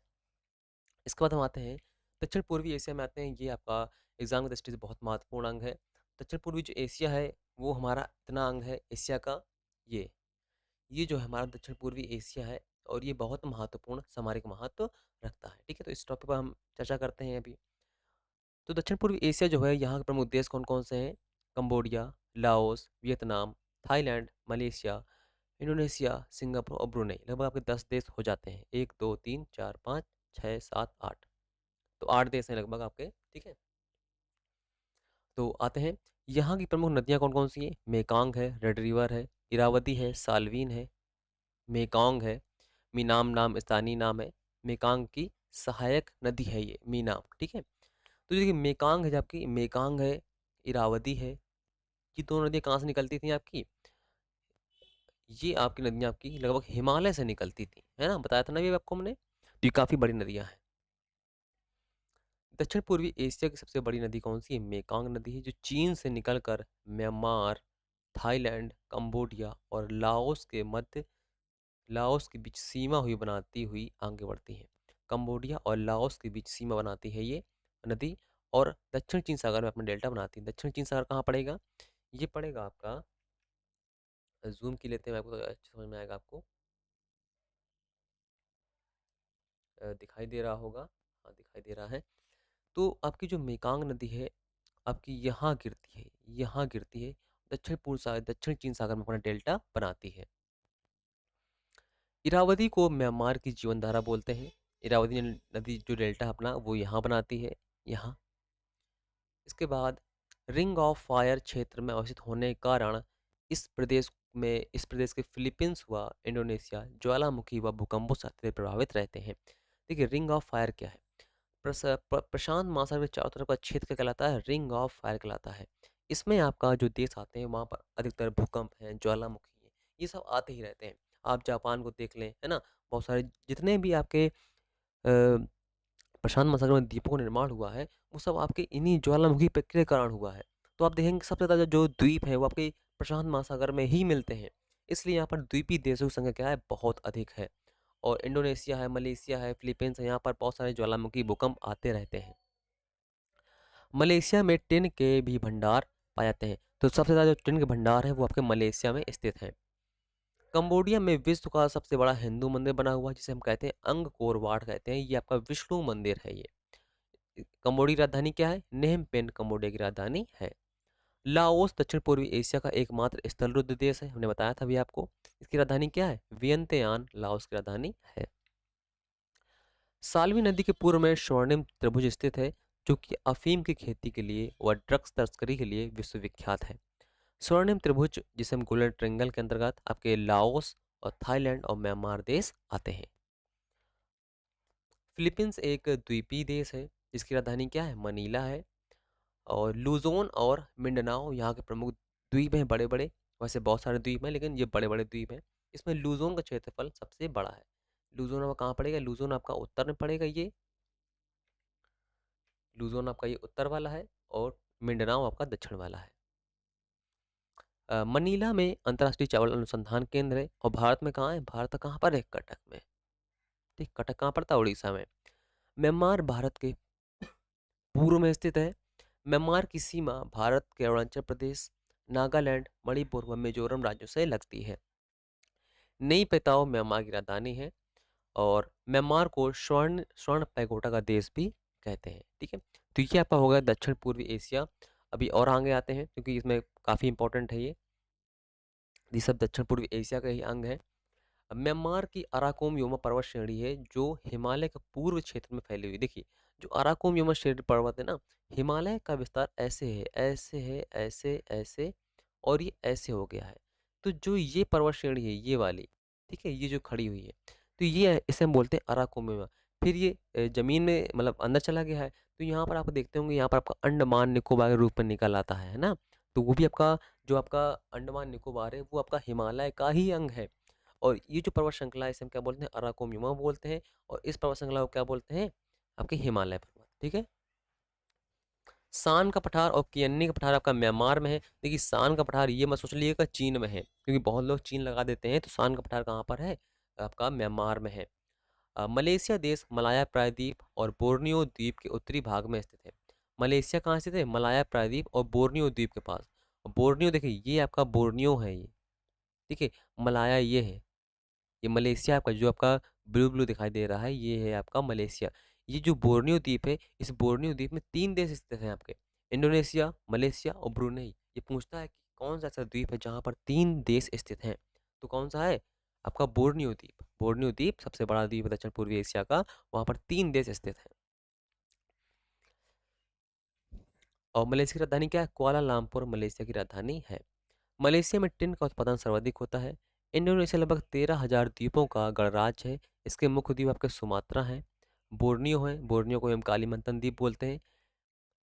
इसके बाद हम आते हैं दक्षिण पूर्वी एशिया में आते हैं। ये आपका एग्जाम की दृष्टि से बहुत महत्वपूर्ण अंग है। दक्षिण पूर्वी जो एशिया है वो हमारा इतना अंग है एशिया का, ये ये जो है हमारा दक्षिण पूर्वी एशिया है, और ये बहुत महत्वपूर्ण सामरिक महत्व रखता है, ठीक है। तो इस टॉपिक पर हम चर्चा करते हैं अभी। तो दक्षिण पूर्वी एशिया जो है, यहाँ के प्रमुख देश कौन कौन से हैं, Cambodia, Laos, Vietnam, Thailand, Malaysia, Indonesia, Singapore और ब्रुनेई। लगभग आपके 10 देश हो जाते हैं, 1 2 3 4 5 6 7 8। तो 8 देश हैं लगभग आपके, ठीक है। तो आते हैं, यहाँ की प्रमुख नदियाँ कौन कौन सी हैं, मेकांग है, रेड रिवर है, इरावती है, साल्वीन है, मेकांग है, मीनाम नाम स्थानीय नाम है। मेकांग की सहायक नदी है ये मीनाम, ठीक है। तो देखिए मेकांग है, जो आपकी मेकांग है, इरावती है, ये दोनों नदियाँ कहाँ से निकलती थी आपकी, ये आपकी नदियाँ आपकी लगभग हिमालय से निकलती थी, है ना, बताया था ना ये आपको हमने। तो ये काफ़ी बड़ी नदियाँ हैं। दक्षिण पूर्वी एशिया की सबसे बड़ी नदी कौन सी है, मेकांग नदी है, जो चीन से निकलकर म्यांमार, थाईलैंड, कंबोडिया और लाओस के बीच सीमा हुई बनाती हुई आगे बढ़ती है। कंबोडिया और लाओस के बीच सीमा बनाती है ये नदी, और दक्षिण चीन सागर में अपना डेल्टा बनाती है। दक्षिण चीन सागर कहाँ पड़ेगा, ये पड़ेगा आपका, जूम की लेते हैं आपको तो अच्छा समझ में आएगा आपको। दिखाई दे रहा होगा, हाँ दिखाई दे रहा है। तो आपकी जो मेकांग नदी है आपकी यहाँ गिरती है, यहाँ गिरती है, दक्षिण चीन सागर में अपना डेल्टा बनाती है। इरावती को म्यांमार की जीवनधारा बोलते हैं। इरावती नदी जो डेल्टा अपना वो यहाँ बनाती है, यहाँ। इसके बाद रिंग ऑफ फायर क्षेत्र में अवस्थित होने के कारण इस प्रदेश के फिलीपींस व इंडोनेशिया ज्वालामुखी व भूकंपों से अत्यधिक प्रभावित रहते हैं। देखिए रिंग ऑफ फायर क्या है, प्रशांत महासागर के चारों तरफ का क्षेत्र कहलाता है, रिंग ऑफ फायर कहलाता है। इसमें आपका जो देश आते हैं वहाँ पर अधिकतर भूकंप हैं, ज्वालामुखी हैं, ये सब आते ही रहते हैं। आप जापान को देख लें, है ना, बहुत सारे जितने भी आपके प्रशांत महासागर में द्वीपों का निर्माण हुआ है वो सब आपके इन्हीं ज्वालामुखी प्रक्रिया के कारण हुआ है। तो आप देखेंगे सबसे ज़्यादा जो द्वीप है वो आपके प्रशांत महासागर में ही मिलते हैं, इसलिए यहाँ पर द्वीपी देशों की संख्या क्या है, बहुत अधिक है। और इंडोनेशिया है, मलेशिया है, फिलीपींस है, यहाँ पर बहुत सारे ज्वालामुखी भूकंप आते रहते हैं। मलेशिया में टिन के भी भंडार पाए जाते हैं, तो सबसे ज़्यादा जो टिन के भंडार है वो आपके मलेशिया में स्थित है। कंबोडिया में विश्व का सबसे बड़ा हिंदू मंदिर बना हुआ है, जिसे हम कहते हैं अंगकोर वाट कहते हैं, ये आपका विष्णु मंदिर है ये। कंबोडिया की राजधानी क्या है, नेम पेन कंबोडिया की राजधानी है। लाओस दक्षिण पूर्वी एशिया का एकमात्र स्थलरुद्ध देश है, हमने बताया था अभी आपको। इसकी राजधानी क्या है, वियंतयान लाओस की राजधानी है। साल्वी नदी के पूर्व में स्वर्णिम त्रिभुज स्थित है, जो कि अफीम की खेती के लिए व ड्रग्स तस्करी के लिए विश्वविख्यात है। स्वर्णिम त्रिभुज जिसे हम गोल्डन ट्रायंगल के अंतर्गत आपके लाओस और थाईलैंड और म्यांमार देश आते हैं। फिलीपींस एक द्वीपीय देश है, जिसकी राजधानी क्या है, मनीला है। और लूजोन और मिंडनाओ यहाँ के प्रमुख द्वीप हैं, बड़े बड़े। वैसे बहुत सारे द्वीप हैं लेकिन ये बड़े बड़े द्वीप हैं। इसमें लूजोन का क्षेत्रफल सबसे बड़ा है। लूजोन आपका कहाँ पड़ेगा, लूजोन आपका उत्तर में पड़ेगा, ये लूजोन आपका ये उत्तर वाला है, और मिंडनाओ आपका दक्षिण वाला है। मनीला में अंतर्राष्ट्रीय चावल अनुसंधान केंद्र है, और भारत में कहाँ है, भारत कहाँ पर है, कटक में। ठीक, कटक कहाँ पड़ता है, उड़ीसा में। म्यांमार भारत के पूर्व में स्थित है। म्यांमार की सीमा भारत के अरुणाचल प्रदेश, नागालैंड, मणिपुर व मिजोरम राज्यों से लगती है। नई पेताओ म्यांमार की राजधानी है और म्यांमार को स्वर्ण स्वर्ण पैगोडा का देश भी कहते हैं। ठीक है, तो ये आपका होगा दक्षिण पूर्वी एशिया। अभी और आगे आते हैं क्योंकि इसमें काफ़ी इंपॉर्टेंट है ये सब दक्षिण पूर्वी एशिया का ही अंग है। म्यांमार की अराकोम योमा पर्वत श्रेणी है जो हिमालय के पूर्व क्षेत्र में फैली हुई। देखिए, जो अराकोम योमा श्रेणी पर्वत है ना, हिमालय का विस्तार ऐसे है, ऐसे है, ऐसे ऐसे और ये ऐसे हो गया है। तो जो ये पर्वत श्रेणी है ये वाली, ठीक है, ये जो खड़ी हुई है, तो ये इसे हम बोलते हैं अराकोम योमा। फिर ये जमीन में मतलब अंदर चला गया है। तो यहाँ पर आप देखते होंगे, यहाँ पर आपका अंडमान निकोबार के रूप में निकल आता है ना। तो वो भी आपका जो आपका अंडमान निकोबार है वो आपका हिमालय का ही अंग है। और ये जो पर्वत श्रृंखला है इसे हम क्या बोलते हैं, अराकोम बोलते हैं। और इस पर्वत श्रृंखला को क्या बोलते हैं, आपके हिमालय पर्वत। ठीक है, सान का पठार और किन्नी का पठार आपका म्यांमार में है। देखिए, सान का पठार ये मत सोच लीजिएगा चीन में है, क्योंकि बहुत लोग चीन लगा देते हैं। तो सान का पठार कहाँ पर है, आपका म्यांमार में है। मलेशिया देश मलाया प्रायद्वीप और बोर्नियो द्वीप के उत्तरी भाग में स्थित है। मलेशिया कहाँ स्थित है, मलाया प्रायद्वीप और बोर्नियो द्वीप के पास। और बोर्नियो देखिए ये आपका बोर्नियो है ये, ठीक है, मलाया ये है, ये मलेशिया आपका जो आपका ब्लू ब्लू दिखाई दे रहा है ये है आपका मलेशिया। ये जो बोर्नियो द्वीप है, इस बोर्नियो द्वीप में 3 देश स्थित हैं आपके, इंडोनेशिया, मलेशिया और ब्रुनेई। ये पूछता है कि कौन सा ऐसा द्वीप है जहाँ पर 3 देश स्थित हैं, तो कौन सा है, आपका बोर्नियो द्वीप। बोर्नियो द्वीप सबसे बड़ा द्वीप है दक्षिण पूर्वी एशिया का, वहाँ पर 3 देश स्थित हैं। और मलेशिया की राजधानी क्या है, कुआलालंपुर मलेशिया की राजधानी है। मलेशिया में टिन का उत्पादन सर्वाधिक होता है। इंडोनेशिया लगभग 13,000 द्वीपों का गणराज्य है। इसके मुख्य द्वीप आपके सुमात्रा हैं, बोर्नियो है, बोर्नियो को हम कालीमंतन द्वीप बोलते हैं।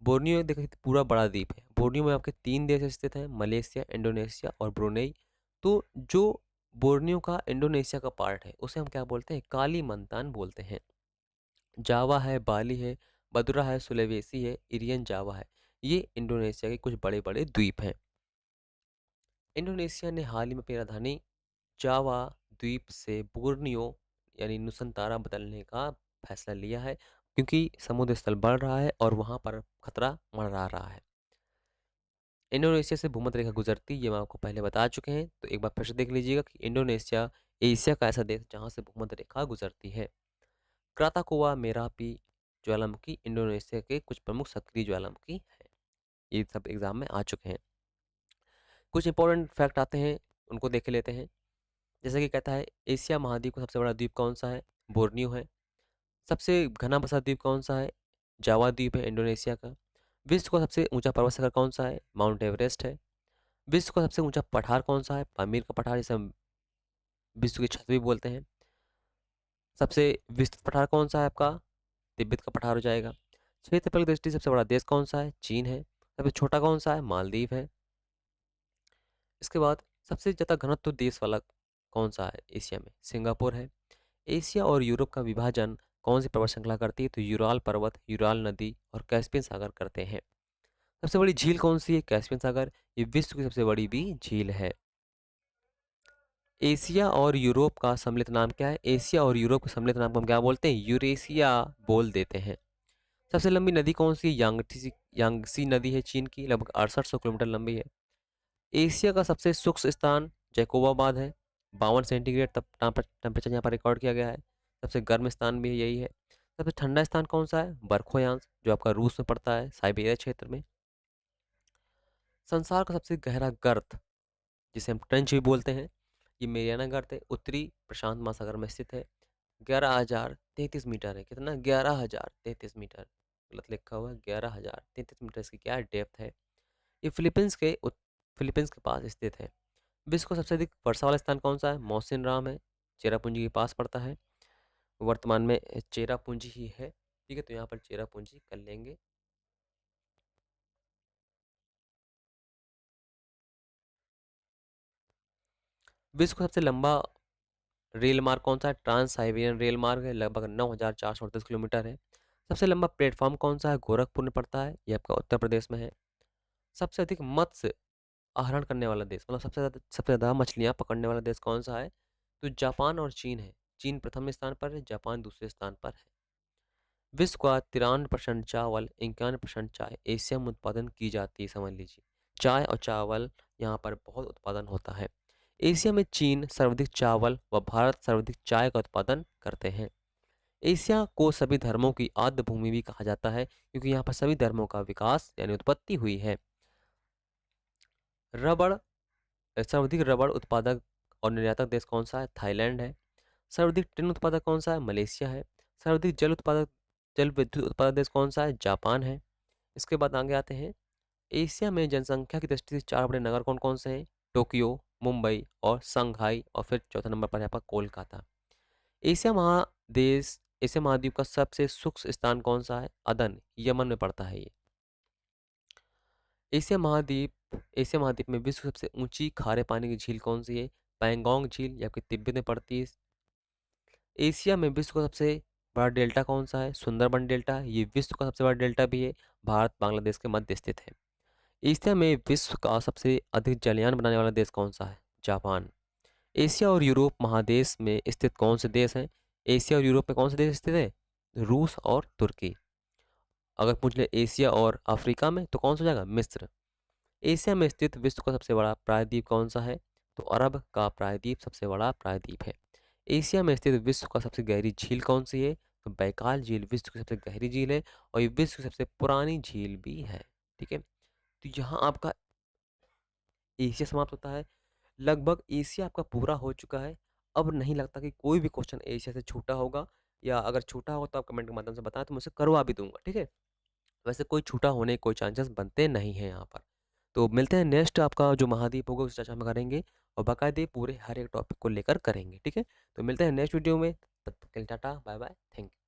बोर्नियो देखिए पूरा बड़ा द्वीप है। बोर्नियो में आपके 3 देश स्थित हैं, मलेशिया, इंडोनेशिया और ब्रुनेई। तो जो बोर्नियो का इंडोनेशिया का पार्ट है उसे हम क्या बोलते हैं, कालीमंतान बोलते हैं। जावा है, बाली है, बदुरा है, सुलेवेसी है, इरियन जावा है, ये इंडोनेशिया के कुछ बड़े बड़े द्वीप हैं। इंडोनेशिया ने हाल ही में अपनी राजधानी जावा द्वीप से बोर्नियो यानी नुसंतारा बदलने का फैसला लिया है, क्योंकि समुद्र स्थल बढ़ रहा है और वहाँ पर खतरा मंडरा रहा है। इंडोनेशिया से भूमध्य रेखा गुजरती, ये मैं आपको पहले बता चुके हैं, तो एक बार फिर से देख लीजिएगा कि इंडोनेशिया एशिया का ऐसा देश जहाँ से भूमध्य रेखा गुजरती है। क्राताकोआ मेरापी ज्वालामुखी इंडोनेशिया के कुछ प्रमुख सक्रिय ज्वालामुखी है। ये सब एग्जाम में आ चुके हैं। कुछ इंपॉर्टेंट फैक्ट आते हैं, उनको देख लेते हैं। जैसे कि कहता है, एशिया महाद्वीप का सबसे बड़ा द्वीप कौन सा है, बोर्नियो है। सबसे घना बसा द्वीप कौन सा है, जावा द्वीप है इंडोनेशिया का। विश्व का सबसे ऊंचा पर्वत शिखर कौन सा है, माउंट एवरेस्ट है। विश्व का सबसे ऊंचा पठार कौन सा है, पामीर का पठार, जिसे हम विश्व की छत भी बोलते हैं। सबसे विस्तृत पठार कौन सा है आपका, तिब्बत का पठार हो जाएगा। क्षेत्रफल की दृष्टि से सबसे बड़ा देश कौन सा है, चीन है। सबसे छोटा कौन सा है, मालदीव है। इसके बाद सबसे ज़्यादा घनत्व देश वाला कौन सा है एशिया में, सिंगापुर है। एशिया और यूरोप का विभाजन कौन सी पर्वत श्रृंखला करती है, तो यूराल पर्वत, यूराल नदी और कैस्पियन सागर करते हैं। सबसे बड़ी झील कौन सी है, कैस्पियन सागर, ये विश्व की सबसे बड़ी भी झील है। एशिया और यूरोप का सम्मिलित नाम क्या है, एशिया और यूरोप के सम्मिलित नाम को हम क्या बोलते हैं, यूरेशिया बोल देते हैं। सबसे लंबी नदी कौन सी है, यांगसी नदी है चीन की, लगभग 6800 किलोमीटर लंबी है। एशिया का सबसे शुष्क स्थान जैकोबाबाद है, 52 सेंटीग्रेड तब टेम्परेचर यहाँ पर रिकॉर्ड किया गया है। सबसे गर्म स्थान भी यही है। सबसे ठंडा स्थान कौन सा है, बर्खोयांस, जो आपका रूस में पड़ता है, साइबेरिया क्षेत्र में। संसार का सबसे गहरा गर्त, जिसे हम ट्रेंच भी बोलते हैं, ये मेरियाना गर्त है, उत्तरी प्रशांत महासागर में स्थित है। 11,033 मीटर है, कितना, 11,033 मीटर, गलत लिखा हुआ है, 11,033 मीटर इसकी क्या डेप्थ है। ये फिलीपींस के पास स्थित है। विश्व का सबसे अधिक वर्षा वाला स्थान कौन सा है, मौसिन राम है, चेरापूंजी के पास पड़ता है। वर्तमान में चेरापूंजी ही है, ठीक है, तो यहाँ पर चेरापूंजी कर लेंगे। विश्व का सबसे लंबा रेल मार्ग कौन सा है, ट्रांस साइबेरियन रेल मार्ग है, लगभग 9,438 किलोमीटर है। सबसे लंबा प्लेटफॉर्म कौन सा है, गोरखपुर में पड़ता है, ये आपका उत्तर प्रदेश में है। सबसे अधिक मत्स्य आहरण करने वाला देश, मतलब सबसे ज़्यादा मछलियाँ पकड़ने वाला देश कौन सा है, तो जापान और चीन है। चीन प्रथम स्थान पर है, जापान दूसरे स्थान पर है। विश्व का 93% चावल, 91% चाय एशिया में उत्पादन की जाती है, समझ लीजिए। चाय और चावल यहाँ पर बहुत उत्पादन होता है। एशिया में चीन सर्वाधिक चावल व भारत सर्वाधिक चाय का उत्पादन करते हैं। एशिया को सभी धर्मों की आद्य भूमि भी कहा जाता है क्योंकि यहाँ पर सभी धर्मों का विकास यानी उत्पत्ति हुई है। रबड़ सर्वाधिक रबड़ उत्पादक और निर्यातक देश कौन सा है? थाईलैंड है। सर्वाधिक टिन उत्पादक कौन सा है? मलेशिया है। सर्वाधिक जल विद्युत उत्पादक देश कौन सा है? जापान है। इसके बाद आगे आते हैं। एशिया में जनसंख्या की दृष्टि से 4 बड़े नगर कौन कौन से हैं? टोक्यो, मुंबई और शंघाई और फिर चौथे नंबर पर यहाँ पर कोलकाता। एशिया महादेश एशिया महाद्वीप का सबसे शुष्क स्थान कौन सा है? अदन, यमन में पड़ता है ये। एशिया महाद्वीप में विश्व की सबसे ऊंची खारे पानी की झील कौन सी है? पैंगोंग झील या फिर तिब्बत में पड़ती है। एशिया में विश्व का सबसे बड़ा डेल्टा कौन सा है? सुंदरबन डेल्टा। ये विश्व का सबसे बड़ा डेल्टा भी है। भारत बांग्लादेश के मध्य स्थित है। एशिया में विश्व का सबसे अधिक जलयान बनाने वाला देश कौन सा है? जापान। एशिया और यूरोप महादेश में स्थित कौन से देश हैं? एशिया और यूरोप में कौन से देश स्थित है? रूस और तुर्की। अगर पूछ ले एशिया और अफ्रीका में तो कौन सा हो जाएगा? मिस्र। एशिया में स्थित विश्व का सबसे बड़ा प्रायद्वीप कौन सा है? तो अरब का प्रायद्वीप सबसे बड़ा प्रायद्वीप है। एशिया में स्थित विश्व का सबसे गहरी झील कौन सी है? तो बैकाल झील विश्व की सबसे गहरी झील है और ये विश्व की सबसे पुरानी झील भी है। ठीक है, तो यहाँ आपका एशिया समाप्त होता है। लगभग एशिया आपका पूरा हो चुका है। अब नहीं लगता कि कोई भी क्वेश्चन एशिया से छूटा होगा, या अगर छूटा हो तो आप कमेंट के माध्यम से बताएं तो मुझसे करवा भी दूंगा। ठीक है, वैसे कोई छूटा होने के कोई चांसेस बनते नहीं हैं यहाँ पर। तो मिलते हैं नेक्स्ट आपका जो महाद्वीप होगा उस चर्चा हम करेंगे और बाकायदे पूरे हर एक टॉपिक को लेकर करेंगे। ठीक है, तो मिलते हैं नेक्स्ट वीडियो में। तब तक के लिए tata bye bye, thank you.